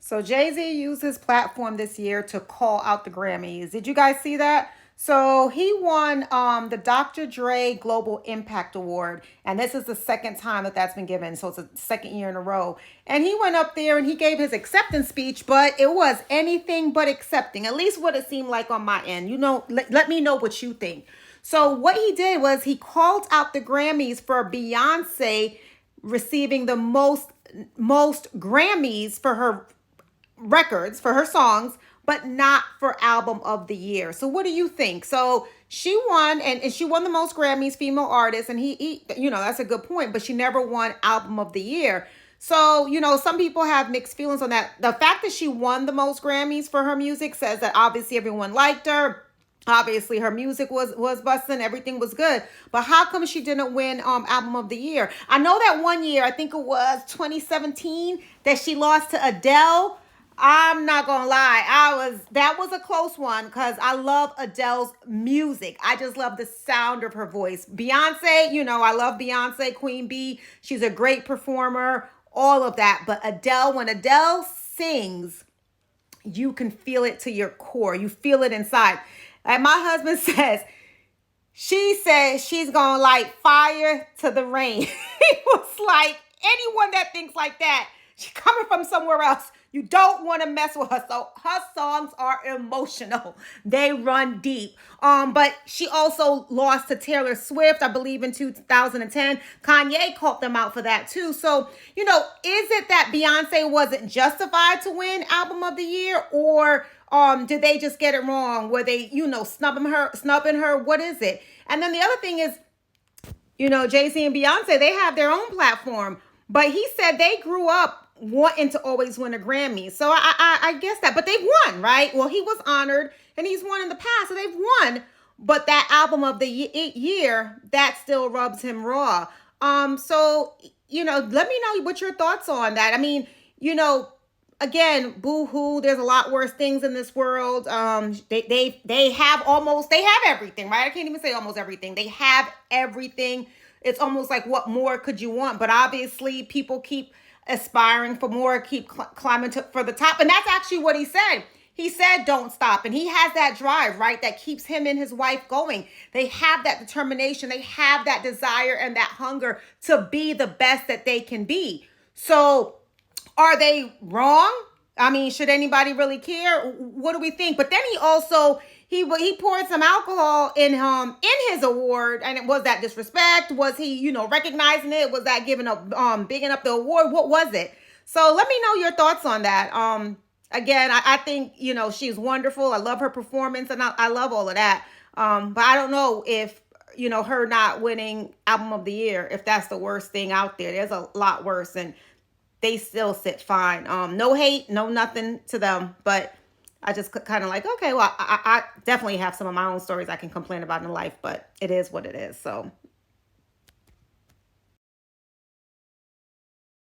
So Jay-Z used his platform this year to call out the Grammys. Did you guys see that? So he won the Dr. Dre Global Impact Award, and this is the second time that that's been given. So it's the second year in a row. And he went up there and he gave his acceptance speech, but it was anything but accepting. At least what it seemed like on my end. You know, let me know what you think. So what he did was he called out the Grammys for Beyonce receiving the most Grammys for her records, for her songs, but not for album of the year. So what do you think? So she won, and she won the most Grammys, female artist, and he that's a good point, but she never won album of the year. So, some people have mixed feelings on that. The fact that she won the most Grammys for her music says that obviously everyone liked her. Obviously, her music was busting. Everything was good. But how come she didn't win album of the year? I know that one year, I think it was 2017, that she lost to Adele. I'm not gonna lie, that was a close one because I love Adele's music. I just love the sound of her voice. Beyonce, I love Beyonce, Queen Bee. She's a great performer, all of that. But Adele, when Adele sings, you can feel it to your core. You feel it inside. Like my husband she says she's gonna light fire to the rain. He was like, anyone that thinks like that, she's coming from somewhere else. You don't want to mess with her. So her songs are emotional. They run deep. But she also lost to Taylor Swift, I believe, in 2010. Kanye called them out for that too. So, is it that Beyonce wasn't justified to win Album of the Year, or did they just get it wrong? Were they, snubbing her? What is it? And then the other thing is, Jay-Z and Beyonce, they have their own platform, but he said they grew up wanting to always win a Grammy. So I guess that, but they've won, right? Well, he was honored and he's won in the past, so they've won. But that album of the year, that still rubs him raw. So, let me know what your thoughts on that. I mean, again, boo-hoo, there's a lot worse things in this world. They have everything, right? I can't even say almost everything. They have everything. It's almost like, what more could you want? But obviously people keep aspiring for more, keep climbing for the top. And that's actually what he said. He said, don't stop. And he has that drive, right? That keeps him and his wife going. They have that determination. They have that desire and that hunger to be the best that they can be. So are they wrong? I mean, should anybody really care? What do we think? But then he also, he poured some alcohol in his award. And was that disrespect? Was he, recognizing it? Was that giving up, bigging up the award? What was it? So let me know your thoughts on that. Again, I think, she's wonderful. I love her performance and I love all of that. But I don't know if, her not winning Album of the Year, if that's the worst thing out there. There's a lot worse, and they still sit fine. No hate, no nothing to them. But I just kind of like, okay, well, I definitely have some of my own stories I can complain about in life, but it is what it is. So